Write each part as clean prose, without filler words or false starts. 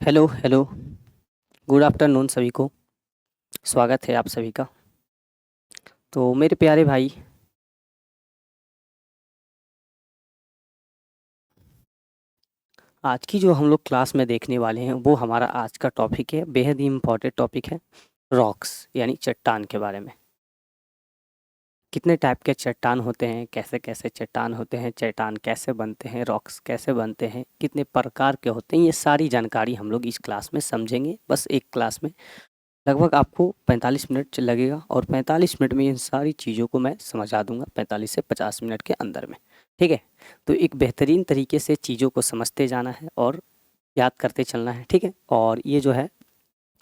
Hello hello. Good afternoon सभी को। स्वागत है आप सभी का। तो मेरे प्यारे भाई, आज की जो हम लोग क्लास में देखने वाले हैं वो हमारा आज का टॉपिक है, बेहद ही इम्पोर्टेंट टॉपिक है। रॉक्स यानी चट्टान के बारे में। कितने टाइप के चट्टान होते हैं, कैसे कैसे चट्टान होते हैं, चट्टान कैसे बनते हैं, रॉक्स कैसे बनते हैं, कितने प्रकार के होते हैं, ये सारी जानकारी हम लोग इस क्लास में समझेंगे। बस एक क्लास में लगभग आपको 45 मिनट लगेगा और 45 मिनट में इन सारी चीज़ों को मैं समझा दूंगा 45 से 50 मिनट के अंदर में। ठीक है। तो एक बेहतरीन तरीके से चीज़ों को समझते जाना है और याद करते चलना है। ठीक है। और ये जो है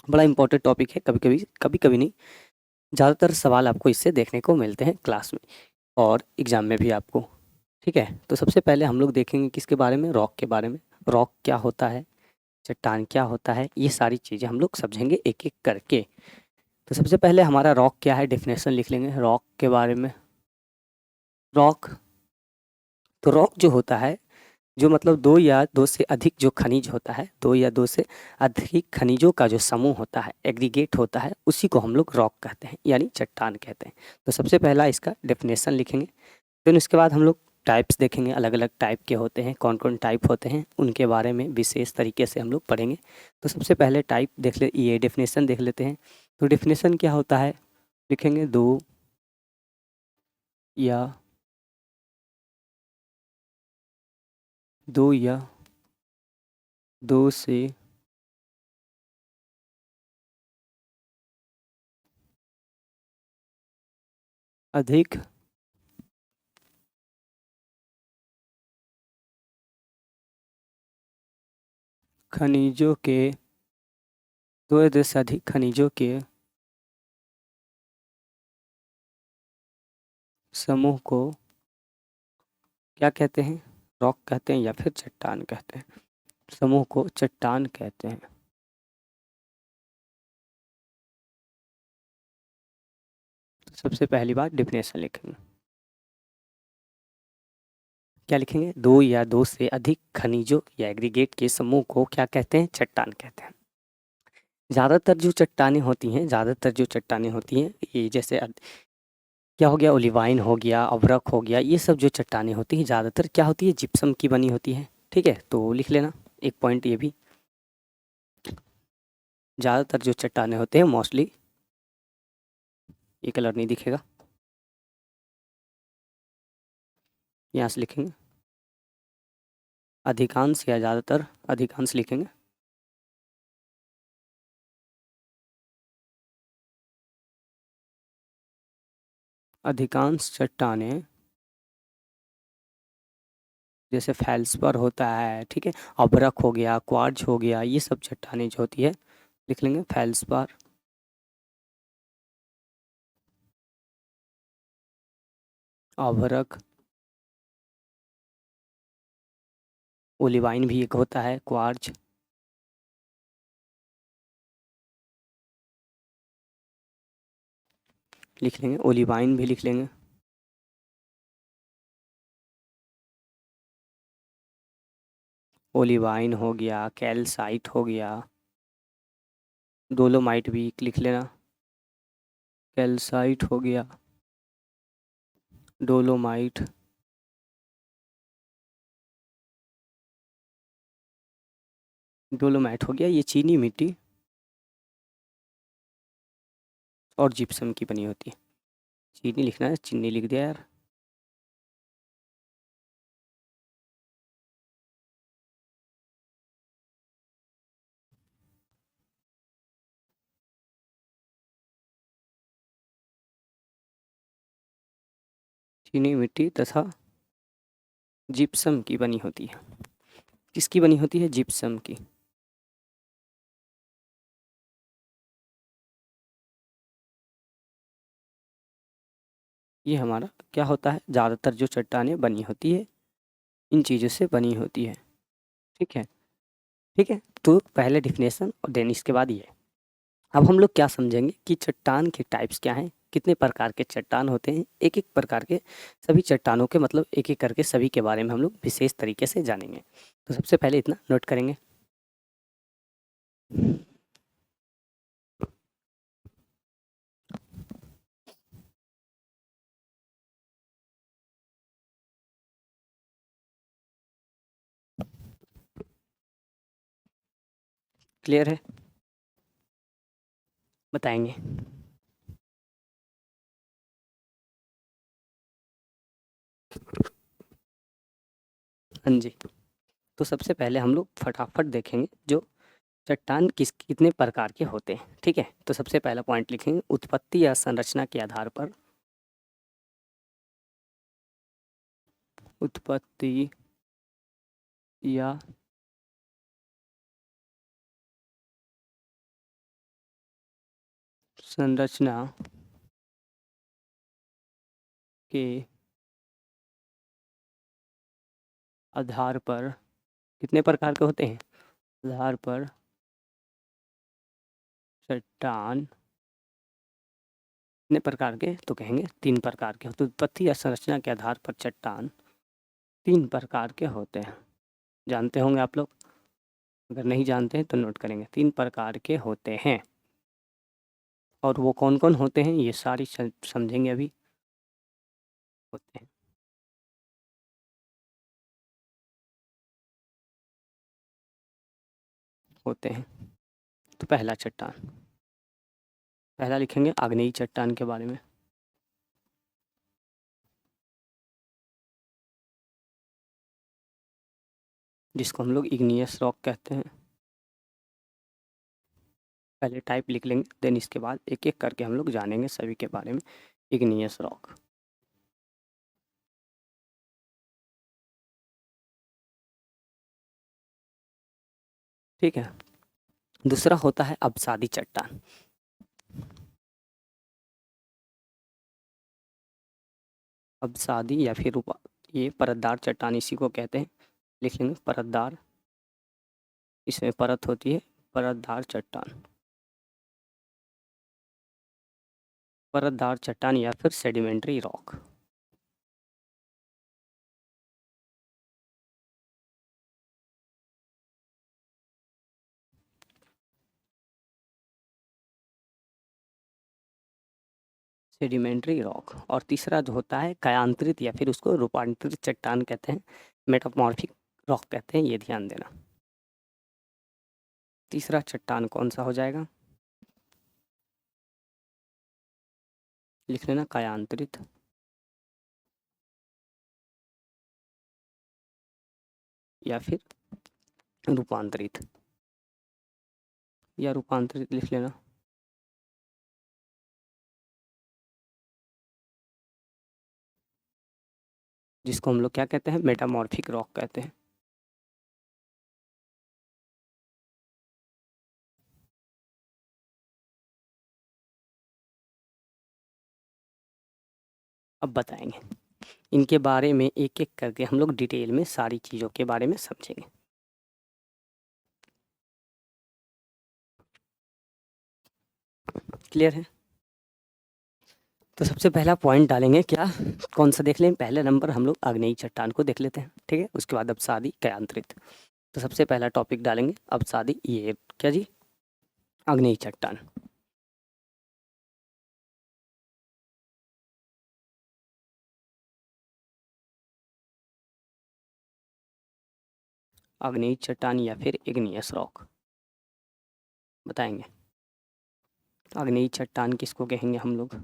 बड़ा इंपॉर्टेंट टॉपिक है। कभी कभी नहीं, ज़्यादातर सवाल आपको इससे देखने को मिलते हैं क्लास में और एग्ज़ाम में भी आपको। ठीक है। तो सबसे पहले हम लोग देखेंगे किसके बारे में, रॉक के बारे में। रॉक क्या होता है, चट्टान क्या होता है, ये सारी चीज़ें हम लोग समझेंगे एक एक करके। तो सबसे पहले हमारा रॉक क्या है, डेफिनेशन लिख लेंगे रॉक के बारे में। रॉक, तो रॉक जो होता है, जो मतलब दो या दो से अधिक जो खनिज होता है, दो या दो से अधिक खनिजों का जो समूह होता है, एग्रीगेट होता है, उसी को हम लोग रॉक कहते हैं यानी चट्टान कहते हैं। तो सबसे पहला इसका डेफिनेशन लिखेंगे। फिर उसके बाद हम लोग टाइप्स देखेंगे, अलग अलग टाइप के होते हैं, कौन कौन टाइप होते हैं उनके बारे में विशेष तरीके से हम लोग पढ़ेंगे। तो सबसे पहले टाइप देख ले, ये डेफिनेशन देख लेते हैं। तो डेफिनेशन क्या होता है, लिखेंगे या दो या दो से अधिक खनिजों के, दो या दो से अधिक खनिजों के समूह को क्या कहते हैं, रॉक कहते हैं या फिर चट्टान कहते हैं। समूह को चट्टान कहते हैं। तो सबसे पहली बात डेफिनेशन लिखेंगे। क्या लिखेंगे, दो या दो से अधिक खनिजों या एग्रीगेट के समूह को क्या कहते हैं, चट्टान कहते हैं। ज़्यादातर जो चट्टानें होती हैं ये जैसे क्या हो गया, ओलिवाइन हो गया, अवरक हो गया, ये सब जो चट्टानें होती हैं ज़्यादातर क्या होती है, जिप्सम की बनी होती है। ठीक है। तो लिख लेना एक पॉइंट ये भी, ज़्यादातर जो चट्टानें होते हैं मोस्टली, ये कलर नहीं दिखेगा, यहाँ से लिखेंगे अधिकांश या ज़्यादातर, अधिकांश लिखेंगे। अधिकांश चट्टानें जैसे फेल्सपर होता है, ठीक है, अबरक हो गया, क्वार्ज हो गया, ये सब चट्टानें जो होती है लिख लेंगे फेल्सपर, अबरक, ओलिवाइन भी एक होता है, क्वार्ज, लिख लेंगे, ओलिवाइन भी लिख लेंगे, ओलिवाइन हो गया, कैल्साइट हो गया, डोलोमाइट भी लिख लेना, कैल्साइट हो गया, डोलोमाइट, डोलोमाइट हो गया, ये चीनी मिट्टी और जिप्सम की बनी होती है। चीनी लिखना है, चीनी लिख दिया यार। चीनी मिट्टी तथा जिप्सम की बनी होती है। किसकी बनी होती है, जिप्सम की। ये हमारा क्या होता है, ज़्यादातर जो चट्टानें बनी होती है इन चीज़ों से बनी होती है। ठीक है। ठीक है। तो पहले डिफिनेशन और देन इसके बाद ये। अब हम लोग क्या समझेंगे कि चट्टान के टाइप्स क्या हैं, कितने प्रकार के चट्टान होते हैं, एक एक प्रकार के सभी चट्टानों के मतलब एक एक करके सभी के बारे में हम लोग विशेष तरीके से जानेंगे। तो सबसे पहले इतना नोट करेंगे, क्लियर है? बताएंगे। हाँ जी। तो सबसे पहले हम लोग फटाफट देखेंगे जो चट्टान कितने प्रकार के होते हैं। ठीक है, तो सबसे पहला पॉइंट लिखेंगे, उत्पत्ति या संरचना के आधार पर। उत्पत्ति या संरचना के आधार पर कितने प्रकार के होते हैं? आधार पर चट्टान कितने प्रकार के? तो कहेंगे 3 प्रकार के। तो उत्पत्ति या संरचना के आधार पर चट्टान 3 प्रकार के होते हैं। जानते होंगे आप लोग, अगर नहीं जानते हैं तो नोट करेंगे। 3 प्रकार के होते हैं, और वो कौन कौन होते हैं ये सारी समझेंगे अभी। होते हैं होते हैं तो पहला चट्टान, पहला लिखेंगे आग्नेयी चट्टान के बारे में। जिसको हम लोग इग्नियस रॉक कहते हैं। पहले टाइप लिख लेंगे, देन इसके बाद एक एक करके हम लोग जानेंगे सभी के बारे में। इग्नियस रॉक, ठीक है। दूसरा होता है अवसादी चट्टान। अवसादी या फिर ये परतदार चट्टान इसी को कहते हैं। लिख लेंगे परतदार, इसमें परत होती है, परतदार चट्टान। परतदार चट्टान या फिर सेडिमेंट्री रॉक। Sedimentary rock. और तीसरा जो होता है कायांतरित या फिर उसको रूपांतरित चट्टान कहते हैं, मेटामॉर्फिक रॉक कहते हैं, ये ध्यान देना। तीसरा चट्टान कौन सा हो जाएगा? लिख लेना कायांतरित या फिर रूपांतरित, या रूपांतरित लिख लेना। जिसको हम लोग क्या कहते हैं? मेटामॉर्फिक रॉक कहते हैं। अब बताएंगे इनके बारे में, एक एक करके हम लोग डिटेल में सारी चीज़ों के बारे में समझेंगे। क्लियर है? तो सबसे पहला पॉइंट डालेंगे क्या, कौन सा देख लें? पहले नंबर हम लोग आग्नेयी चट्टान को देख लेते हैं, ठीक है। उसके बाद अवसादी, कायांतरित। तो सबसे पहला टॉपिक डालेंगे अवसादी, ये क्या जी? आग्नेयी चट्टान। आग्नेयी चट्टान या फिर इग्नियस रॉक, बताएंगे। आग्नेयी चट्टान किसको कहेंगे हम लोग?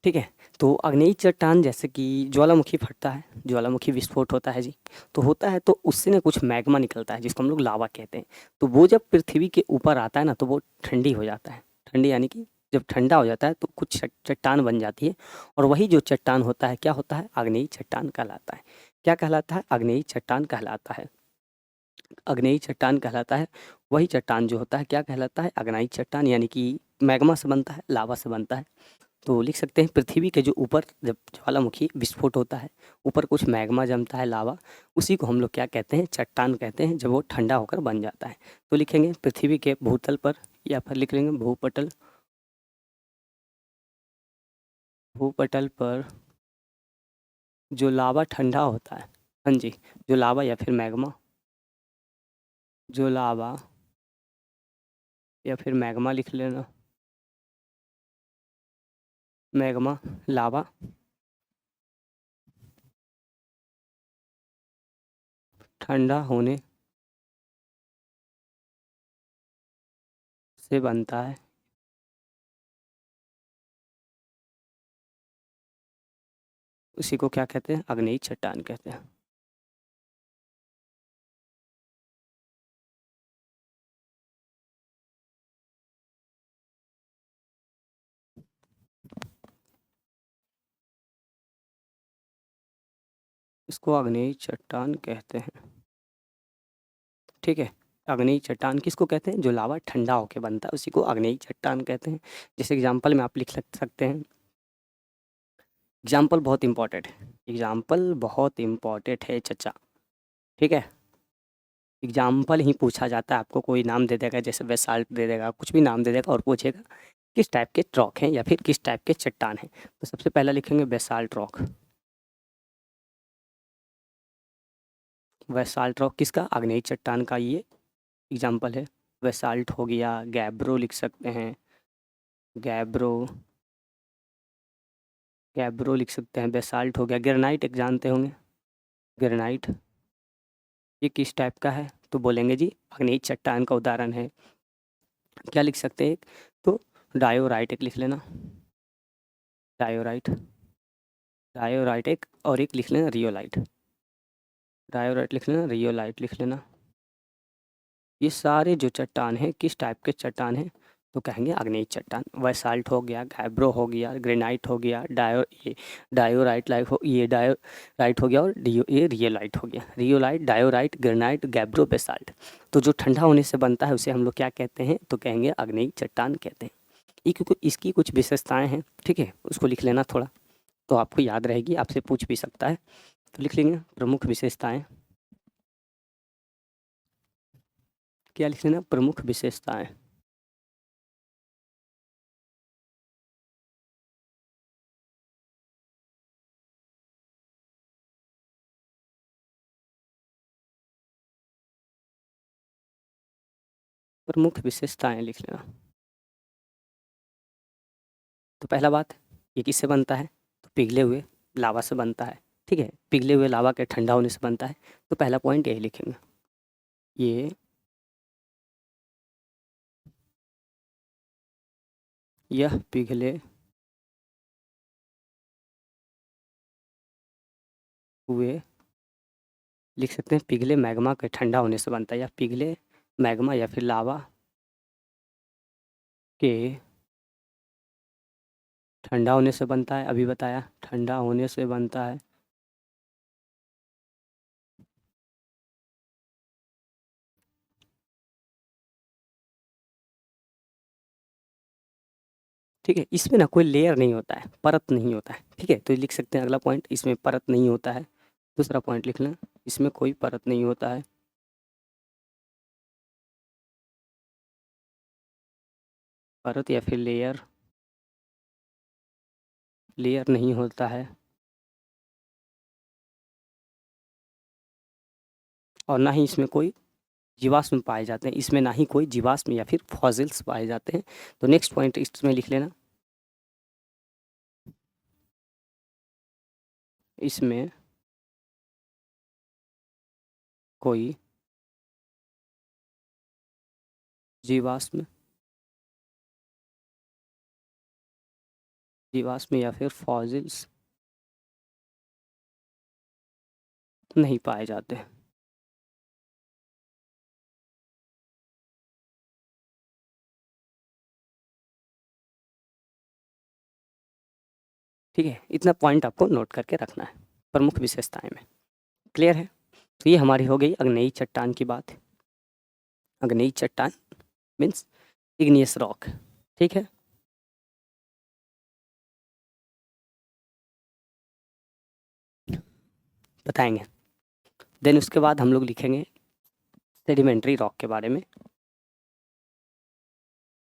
ठीक है। तो आग्नेयी चट्टान जैसे कि ज्वालामुखी फटता है, ज्वालामुखी विस्फोट होता है जी, तो होता है तो उससे ना कुछ मैग्मा निकलता है जिसको हम लोग लावा कहते हैं। तो वो जब पृथ्वी के ऊपर आता है ना तो वो ठंडी हो जाता है। ठंडी यानी कि जब ठंडा हो जाता है तो कुछ चट्टान बन जाती है, और वही जो चट्टान होता है क्या होता है? आग्नेयी चट्टान कहलाता है। क्या कहलाता है? आग्नेयी चट्टान कहलाता है। आग्नेयी चट्टान कहलाता है। वही चट्टान जो होता है क्या कहलाता है? आग्नेयी चट्टान, यानी कि मैग्मा से बनता है, लावा से बनता है। तो लिख सकते हैं पृथ्वी के जो ऊपर जब ज्वालामुखी विस्फोट होता है, ऊपर कुछ मैग्मा जमता है, लावा, उसी को हम लोग क्या कहते हैं? चट्टान कहते हैं, जब वो ठंडा होकर बन जाता है। तो लिखेंगे पृथ्वी के भूतल पर, या फिर लिख लेंगे भूपटल, भूपटल पर जो लावा ठंडा होता है, हाँ जी, जो लावा या फिर मैग्मा, जो लावा या फिर मैग्मा लिख लेना, मैग्मा, लावा, ठंडा होने से बनता है, उसी को क्या कहते हैं? आग्नेयी चट्टान कहते हैं। इसको आग्नेयी चट्टान कहते हैं, ठीक है। आग्नेयी चट्टान किसको कहते हैं? जो लावा ठंडा होके बनता है, उसी को आग्नेयी चट्टान कहते हैं। जैसे एग्जाम्पल में आप लिख सकते हैं, एग्जाम्पल बहुत इंपॉर्टेंट है, एग्जाम्पल बहुत इंपॉर्टेंट है चचा, ठीक है। एग्जाम्पल ही पूछा जाता है, आपको कोई नाम दे देगा, जैसे बेसाल्ट दे देगा, कुछ भी नाम दे देगा और पूछेगा किस टाइप के रॉक हैं या फिर किस टाइप के चट्टान हैं। तो सबसे पहला लिखेंगे बेसाल्ट रॉक। बेसाल्ट रॉक किसका? आग्नेयी चट्टान का ये एग्जाम्पल है। बेसाल्ट हो गया, गैब्रो लिख सकते हैं, गैब्रो, गैब्रो लिख सकते हैं, बेसाल्ट हो गया। ग्रेनाइट एक जानते होंगे, ग्रेनाइट ये किस टाइप का है? तो बोलेंगे जी आग्नेयी चट्टान का उदाहरण है। क्या लिख सकते हैं? तो डायोराइट एक लिख लेना, डायोराइट, डायोराइट एक, और एक लिख लेना रियोलाइट, डायोराइट लिख लेना, रियोलाइट लिख लेना। ये सारे जो चट्टान हैं किस टाइप के चट्टान हैं? तो कहेंगे आग्नेयी चट्टान। बेसाल्ट हो गया, गैब्रो हो गया, ग्रेनाइट हो गया, डायोराइट लाइट हो, ये डायोराइट हो गया, और ये रियोलाइट हो गया। रियोलाइट, डायोराइट, ग्रेनाइट, गैब्रो, बेसाल्ट। तो जो ठंडा होने से बनता है उसे हम लोग क्या कहते हैं? तो कहेंगे आग्नेयी चट्टान कहते हैं। ये क्योंकि इसकी कुछ विशेषताएं हैं, ठीक है, उसको लिख लेना थोड़ा, तो आपको याद रहेगी, आपसे पूछ भी सकता है। तो लिख लेंगे प्रमुख विशेषताएं। क्या लिख लेना? प्रमुख विशेषताएं। प्रमुख विशेषताएं लिख लेना। तो पहला बात, ये किससे बनता है? तो पिघले हुए लावा से बनता है, ठीक है, पिघले हुए लावा के ठंडा होने से बनता है। तो पहला पॉइंट यही लिखेंगे, ये यह पिघले हुए, लिख सकते हैं पिघले मैग्मा के ठंडा होने से बनता है, या पिघले मैग्मा या फिर लावा के ठंडा होने से बनता है। अभी बताया ठंडा होने से बनता है। ठीक है, इसमें ना कोई लेयर नहीं होता है, परत नहीं होता है, ठीक है। तो लिख सकते हैं अगला पॉइंट, इसमें परत नहीं होता है। दूसरा पॉइंट लिख लें, इसमें कोई परत नहीं होता है। परत या फिर लेयर, लेयर नहीं होता है। और ना ही इसमें कोई जीवाश्म पाए जाते हैं, इसमें ना ही कोई जीवाश्म या फिर फॉसिल्स पाए जाते हैं। तो नेक्स्ट पॉइंट इसमें लिख लेना, इसमें कोई जीवाश्म, जीवाश्म या फिर फॉसिल्स नहीं पाए जाते। ठीक है, इतना पॉइंट आपको नोट करके रखना है प्रमुख विशेषताएं में। क्लियर है? तो ये हमारी हो गई अग्नेयी चट्टान की बात। अग्नेयी चट्टान मीन्स इग्नियस रॉक, ठीक है। बताएंगे। देन उसके बाद हम लोग लिखेंगे सेडिमेंट्री रॉक के बारे में।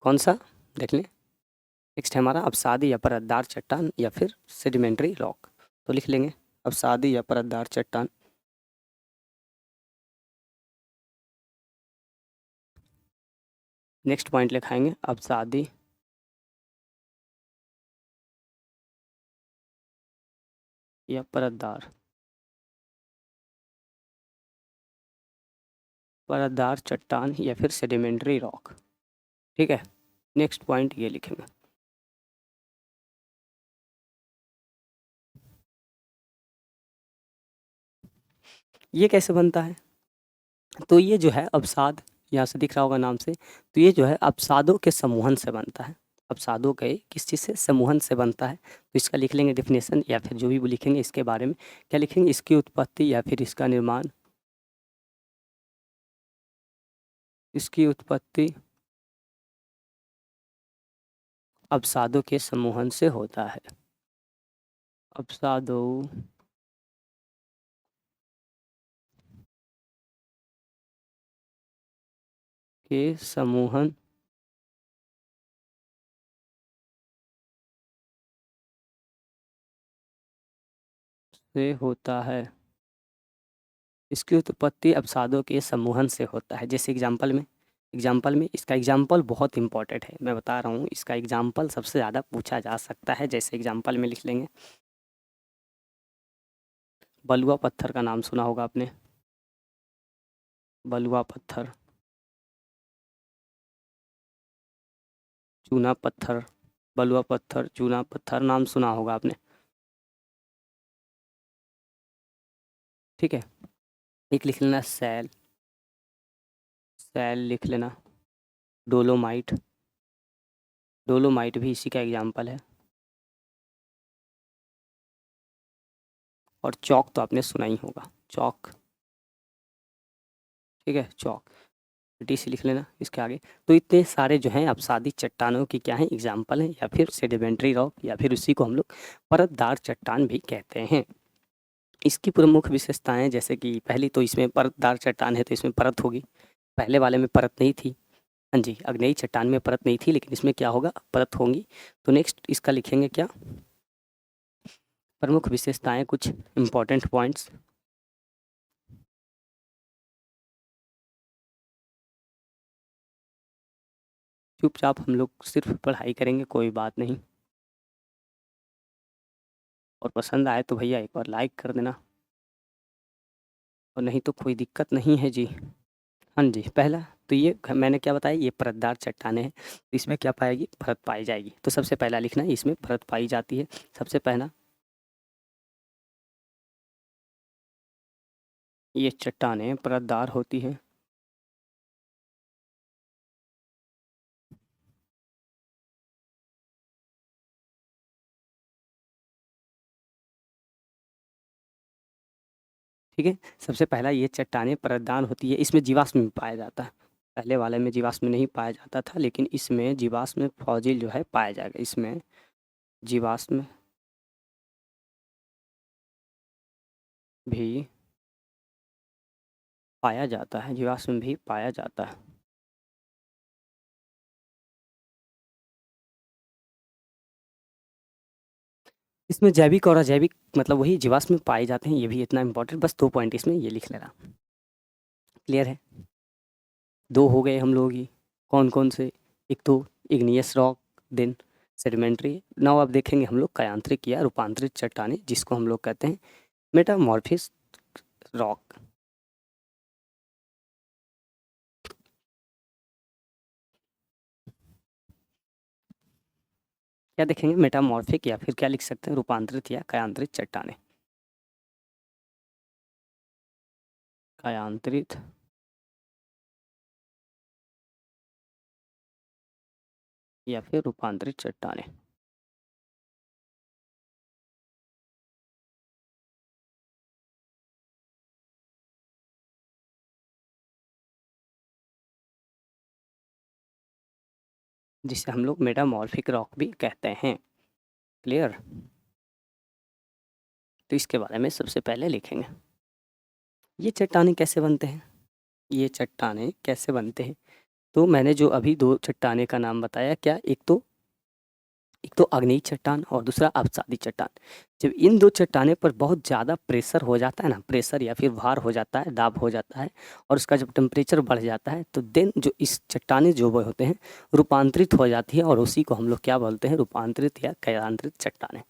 कौन सा? देख लें, नेक्स्ट है हमारा अवसादी या परतदार चट्टान या फिर सेडिमेंट्री रॉक। तो लिख लेंगे अवसादी या परतदार चट्टान। नेक्स्ट पॉइंट लिखाएंगे अवसादी या परतदार चट्टान या फिर सेडिमेंट्री रॉक। ठीक है, नेक्स्ट पॉइंट ये लिखेंगे। ये कैसे बनता है? तो ये जो है अवसाद, यहाँ से दिख रहा होगा नाम से, तो ये जो है अवसादों के समूहन से बनता है। अवसादों के किस चीज़ से? समूहन से बनता है। तो इसका लिख लेंगे डेफिनेशन, या फिर जो भी वो लिखेंगे इसके बारे में क्या लिखेंगे, इसकी उत्पत्ति या फिर इसका निर्माण। इसकी उत्पत्ति अवसादों के समूहन से होता है। अवसादों के समूहन से होता है। इसकी उत्पत्ति अवसादों के समूहन से होता है। जैसे एग्जाम्पल में इसका एग्जाम्पल बहुत इंपॉर्टेंट है, मैं बता रहा हूँ, इसका एग्जाम्पल सबसे ज़्यादा पूछा जा सकता है। जैसे एग्जाम्पल में लिख लेंगे, बलुआ पत्थर का नाम सुना होगा आपने, बलुआ पत्थर, चूना पत्थर, बलुआ पत्थर, चूना पत्थर नाम सुना होगा आपने। ठीक है, एक लिख लेना सैल, सैल लिख लेना, डोलोमाइट, डोलोमाइट भी इसी का एग्जाम्पल है। और चौक तो आपने सुना ही होगा, चौक। ठीक है, चौक टी सी लिख लेना इसके आगे। तो इतने सारे जो हैं अवसादी चट्टानों की क्या है, एग्जाम्पल हैं, या फिर सेडिमेंट्री रॉक, या फिर उसी को हम लोग परतदार चट्टान भी कहते हैं। इसकी प्रमुख विशेषताएं, जैसे कि पहली तो इसमें परतदार चट्टान है तो इसमें परत होगी, पहले वाले में परत नहीं थी। हाँ जी, अग्नेयी चट्टान में परत नहीं थी, लेकिन इसमें क्या होगा, परत होंगी। तो नेक्स्ट इसका लिखेंगे क्या, प्रमुख विशेषताएं, कुछ इंपॉर्टेंट पॉइंट्स। चुपचाप हम लोग सिर्फ पढ़ाई करेंगे, कोई बात नहीं। और पसंद आए तो भैया एक बार लाइक कर देना, और नहीं तो कोई दिक्कत नहीं है जी। हाँ जी, पहला तो ये मैंने क्या बताया, ये परतदार चट्टानें हैं, तो इसमें क्या पाएगी, परत पाई जाएगी। तो सबसे पहला लिखना है, इसमें परत पाई जाती है। सबसे पहला, ये चट्टानें परतदार होती हैं। ठीक है, सबसे पहला ये चट्टानें परतदार होती है, इसमें जीवाश्म भी पाया जाता है। पहले वाले में जीवाश्म नहीं पाया जाता था, लेकिन इसमें जीवाश्म फॉजिल जो है पाया जाएगा। इसमें जीवाश्म भी पाया जाता है, जीवाश्म भी पाया जाता है। इसमें जैविक और अजैविक, मतलब वही जीवाश्म पाए जाते हैं, ये भी इतना इंपॉर्टेंट, बस 2 पॉइंट इसमें ये लिख लेना। क्लियर है? 2 हो गए हम लोगों की, कौन-कौन से? एक तो igneous rock, then sedimentary. Now अब देखेंगे हम लोग कायांतरिक या रूपांतरित चट्टानें, जिसको हम लोग कहते हैं मेटामॉर्फिस रॉक। क्या देखेंगे, मेटामॉर्फिक, या फिर क्या लिख सकते हैं, रूपांतरित या कायांतरित चट्टानें। कायांतरित या फिर रूपांतरित चट्टानें। जिसे हम लोग मेटामॉर्फिक रॉक भी कहते हैं। क्लियर? तो इसके बारे में सबसे पहले लिखेंगे, ये चट्टानें कैसे बनते हैं, ये चट्टानें कैसे बनते हैं। तो मैंने जो अभी 2 चट्टानें का नाम बताया, क्या, एक तो एक तो आग्नेयी चट्टान और दूसरा अवसादी चट्टान। जब इन 2 चट्टाने पर बहुत ज़्यादा प्रेशर हो जाता है ना, प्रेशर या फिर भार हो जाता है, दाब हो जाता है और उसका जब टेम्परेचर बढ़ जाता है तो देन जो इस चट्टानें जो वो होते हैं रूपांतरित हो जाती है और उसी को हम लोग क्या बोलते हैं, रूपांतरित या कयांतरित चट्टानें।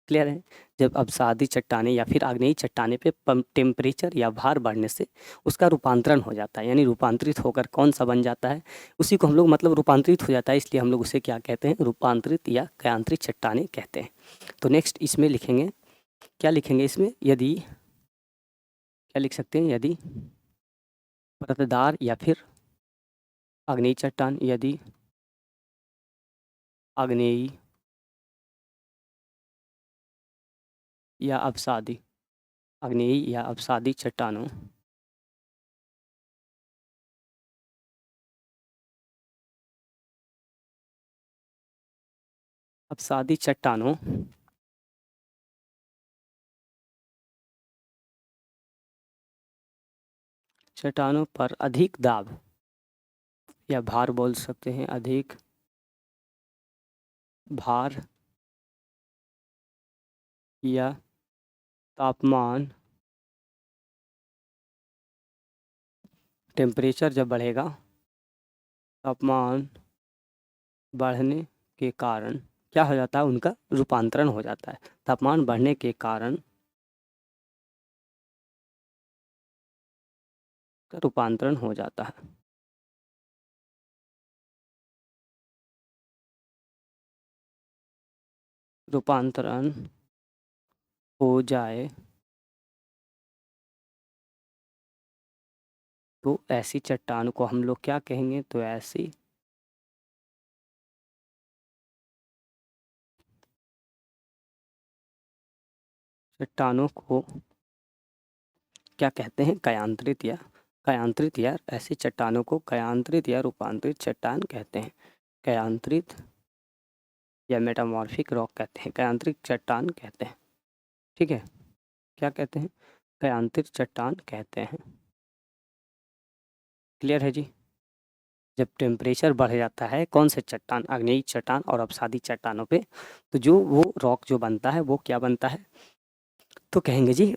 क्लियर है? जब अवसादी चट्टानें या फिर आग्नेयी चट्टाने पे टेम्परेचर या भार बढ़ने से उसका रूपांतरण हो जाता है, यानी रूपांतरित होकर कौन-सा बन जाता है, उसी को हम लोग मतलब रूपांतरित हो जाता है, इसलिए हम लोग उसे क्या कहते हैं, रूपांतरित या कयांतरित चट्टानें कहते हैं। तो नेक्स्ट इसमें लिखेंगे, क्या लिखेंगे इसमें, यदि क्या लिख सकते हैं, यदि परतदार या फिर आग्नेयी चट्टान, यदि आग्नेयी या अवसादी, आग्नेयी या अवसादी चट्टानों अवसादी चट्टानों चट्टानों पर अधिक दाब या भार बोल सकते हैं, अधिक भार या तापमान, टेम्परेचर जब बढ़ेगा, तापमान बढ़ने के कारण क्या हो जाता है, उनका रूपांतरण हो जाता है। तापमान बढ़ने के कारण का रूपांतरण हो जाता है। रूपांतरण हो जाए तो ऐसी चट्टान को हम लोग क्या कहेंगे, तो ऐसी चट्टानों को क्या कहते हैं, कयांतरित या ऐसी चट्टानों को कयांतरित या रूपांतरित चट्टान कहते हैं। कयांतरित या मेटामॉर्फिक रॉक कहते हैं, कयांतरित चट्टान कहते हैं। ठीक है, क्या कहते हैं, कयांतरित चट्टान कहते हैं। क्लियर है जी? जब टेम्परेचर बढ़ जाता है कौन से चट्टान, आग्नेयी चट्टान और अवसादी चट्टानों पे, तो जो वो रॉक जो बनता है वो क्या बनता है, तो कहेंगे जी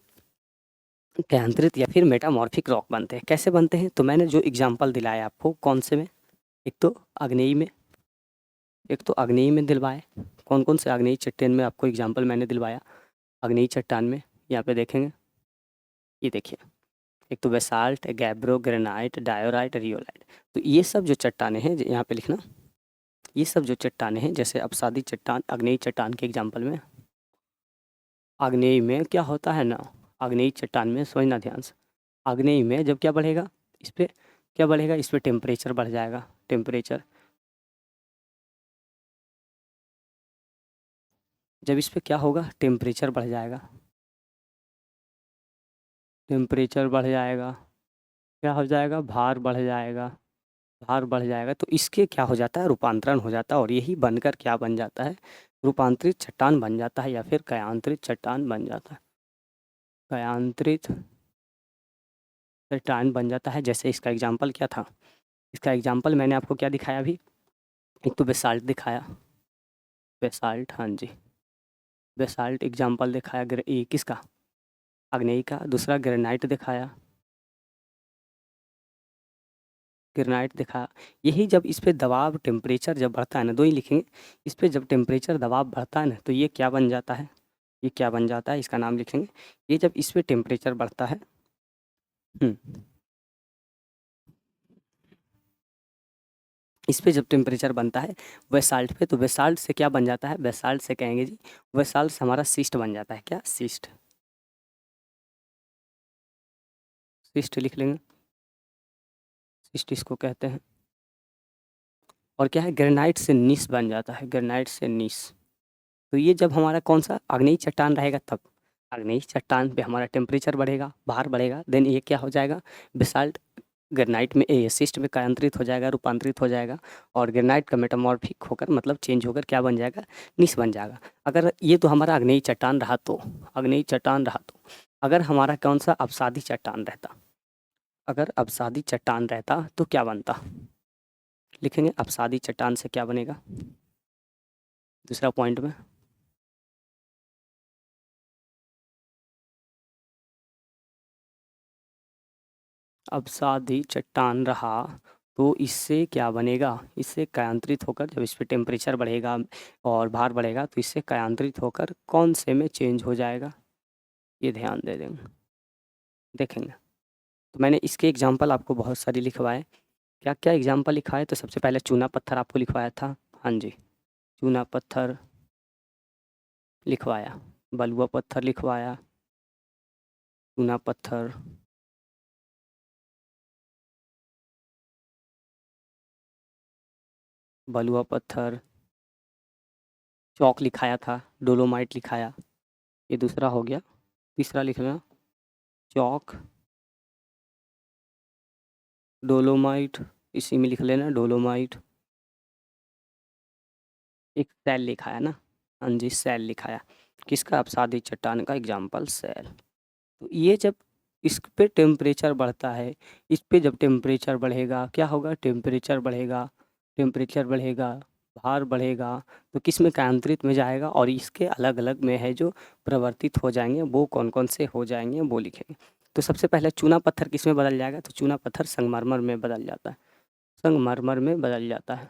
कयांतरित या फिर मेटामॉर्फिक रॉक बनते हैं। कैसे बनते हैं, तो मैंने जो एग्जांपल दिलाया आपको, कौन से में, एक तो आग्नेयी में, एक तो आग्नेयी में दिलवाए। कौन कौन से आग्नेयी चट्टान में आपको एग्जांपल मैंने दिलवाया, आग्नेयी चट्टान में यहाँ पे देखेंगे, ये देखिए, एक तो बेसाल्ट, गैब्रो, ग्रेनाइट, डायोराइट, रियोलाइट। तो ये सब जो चट्टानें हैं, यहाँ पे लिखना, ये सब जो चट्टानें हैं, जैसे अवसादी चट्टान, आग्नेयी चट्टान के एग्जाम्पल में, आग्नेयी में क्या होता है ना, आग्नेयी चट्टान में समझना ध्यान से, आग्नेयी में जब क्या बढ़ेगा, इस पर क्या बढ़ेगा, इस पर टेम्परेचर बढ़ जाएगा, टेम्परेचर जब इस पर क्या होगा, टेम्परेचर बढ़ जाएगा, टेम्परेचर बढ़ जाएगा, क्या हो जाएगा, भार बढ़ जाएगा, भार बढ़ जाएगा, तो इसके क्या हो जाता है, रूपांतरण हो जाता है और यही बनकर क्या बन जाता है, रूपांतरित चट्टान बन जाता है या फिर कयांतरित चट्टान बन जाता है, कयांतरित चट्टान बन जाता है। जैसे इसका एग्जाम्पल क्या था, इसका एग्जाम्पल मैंने आपको क्या दिखाया अभी, एक तो बेसाल्ट दिखाया, बेसाल्ट, हाँ जी, बेसाल्ट एग्जाम्पल दिखाया, ये किसका, आग्नेयी का। दूसरा ग्रेनाइट दिखाया, ग्रेनाइट दिखाया। यही जब इस पे दबाव, टेम्परेचर जब बढ़ता है ना, दो ही लिखेंगे, इस पे जब टेम्परेचर दबाव बढ़ता है ना, तो ये क्या बन जाता है, ये क्या बन जाता है, इसका नाम लिखेंगे। ये जब इस पे टेम्परेचर बढ़ता है, इस पे जब टेम्परेचर बनता है बेसाल्ट पे, तो बेसाल्ट से क्या बन जाता है, बेसाल्ट से कहेंगे जी, बेसाल्ट से हमारा सिस्ट बन जाता है, क्या, सिस्ट, सिस्ट लिख लेंगे, सिस्ट इसको कहते हैं। और क्या है, ग्रेनाइट से नीस बन जाता है, ग्रेनाइट से नीस। तो ये जब हमारा कौन सा आग्नेयी चट्टान रहेगा, तब आग्नेयी चट्टान पे हमारा टेम्परेचर बढ़ेगा, भार बढ़ेगा, देन ये क्या हो जाएगा, बेसाल्ट ग्रेनाइट में, सिस्ट में कायांतरित हो जाएगा, रूपांतरित हो जाएगा और ग्रेनाइट का मेटामॉर्फिक होकर मतलब चेंज होकर क्या बन जाएगा, नीस बन जाएगा। अगर ये तो हमारा आग्नेयी चट्टान रहा, तो आग्नेयी चट्टान रहा, तो अगर हमारा कौन सा अवसादी चट्टान रहता, अगर अवसादी चट्टान रहता तो क्या बनता, लिखेंगे अवसादी चट्टान से क्या बनेगा, दूसरा पॉइंट में अवसादी चट्टान रहा तो इससे क्या बनेगा, इससे कायांतरित होकर जब इस पे टेम्परेचर बढ़ेगा और भार बढ़ेगा तो इससे कायांतरित होकर कौन से में चेंज हो जाएगा, ये ध्यान दे देंगे देखेंगे। तो मैंने इसके एग्जांपल आपको बहुत सारी लिखवाए। क्या क्या एग्जांपल लिखवाए, तो सबसे पहले चूना पत्थर आपको लिखवाया था, हाँ जी, चूना पत्थर लिखवाया, बलुआ पत्थर लिखवाया, चूना पत्थर, बलुआ पत्थर, चौक लिखाया था, डोलोमाइट लिखाया, ये दूसरा हो गया। तीसरा लिखना चौक, डोलोमाइट, इसी में लिख लेना डोलोमाइट। एक सैल लिखाया ना, हाँ जी सैल लिखाया, किसका, अवसादी चट्टान का एग्जाम्पल सैल। तो ये जब इस पे टेम्परेचर बढ़ता है, इस पे जब टेम्परेचर बढ़ेगा क्या होगा, टेम्परेचर बढ़ेगा, टेम्परेचर बढ़ेगा, भार बढ़ेगा, तो किस में कायांतरित में जाएगा, और इसके अलग अलग में है जो प्रवर्तित हो जाएंगे वो कौन कौन से हो जाएंगे वो लिखेंगे। तो सबसे पहले चूना पत्थर किस में बदल जाएगा, तो चूना पत्थर संगमरमर में बदल जाता है, संगमरमर में बदल जाता है।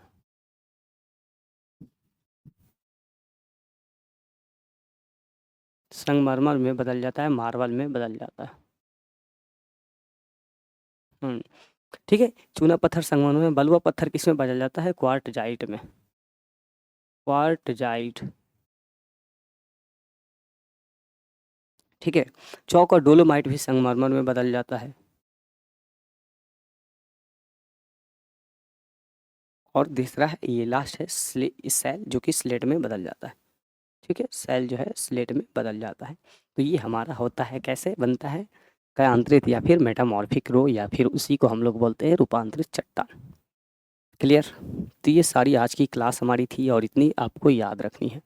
संगमरमर में बदल जाता है, मार्बल में बदल जाता है। ठीक है, चूना पत्थर संगमरमर में, बलुआ पत्थर किस में बदल जाता है, क्वार्टजाइट में, क्वार्टजाइट। ठीक है, चौक और डोलोमाइट भी संगमरमर में बदल जाता है। और तीसरा है, ये लास्ट है सैल, जो कि स्लेट में बदल जाता है। ठीक है, सैल जो है स्लेट में बदल जाता है। तो ये हमारा होता है, कैसे बनता है, कायांतरित या फिर मेटामॉर्फिक रो, या फिर उसी को हम लोग बोलते हैं रूपांतरित चट्टान। क्लियर। तो ये सारी आज की क्लास हमारी थी और इतनी आपको याद रखनी है।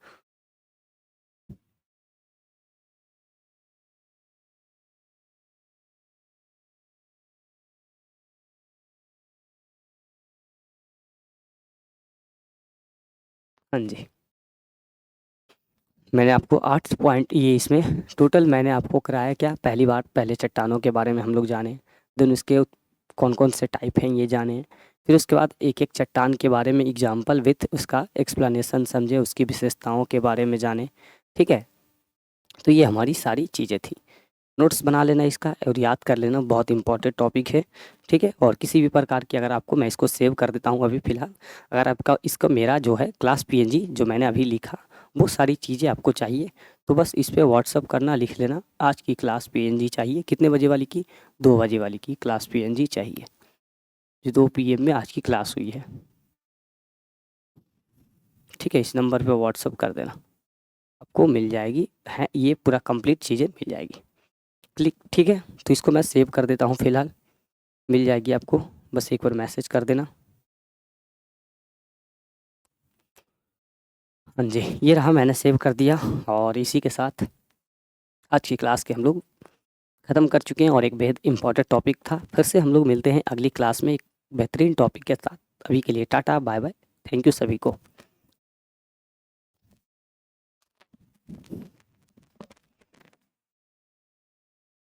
हाँ जी, मैंने आपको 8 पॉइंट, ये इसमें टोटल मैंने आपको कराया क्या, पहली बार पहले चट्टानों के बारे में हम लोग जाने, देन उसके कौन कौन से टाइप हैं ये जाने, फिर उसके बाद एक एक चट्टान के बारे में एग्जाम्पल विथ उसका एक्सप्लेनेशन समझे, उसकी विशेषताओं के बारे में जाने। ठीक है, तो ये हमारी सारी चीज़ें थी। नोट्स बना लेना इसका और याद कर लेना, बहुत इंपॉर्टेंट टॉपिक है। ठीक है, और किसी भी प्रकार की अगर आपको, मैं इसको सेव कर देता हूँ अभी फ़िलहाल, अगर आपका इसका मेरा जो है क्लास पीएनजी जो मैंने अभी लिखा वो सारी चीज़ें आपको चाहिए, तो बस इस पे व्हाट्सअप करना, लिख लेना आज की क्लास पीएनजी चाहिए, कितने बजे वाली की, 2 बजे वाली की क्लास पीएनजी चाहिए, जो 2 PM में आज की क्लास हुई है। ठीक है, इस नंबर पे व्हाट्सअप कर देना, आपको मिल जाएगी है, ये पूरा कंप्लीट चीज़ें मिल जाएगी। क्लिक, ठीक है, तो इसको मैं सेव कर देता हूँ फ़िलहाल, मिल जाएगी आपको, बस एक बार मैसेज कर देना। हाँ जी, ये रहा, मैंने सेव कर दिया, और इसी के साथ आज की क्लास के हम लोग ख़त्म कर चुके हैं, और एक बेहद इंपॉर्टेंट टॉपिक था। फिर से हम लोग मिलते हैं अगली क्लास में एक बेहतरीन टॉपिक के साथ। अभी के लिए tata bye bye, thank you सभी को।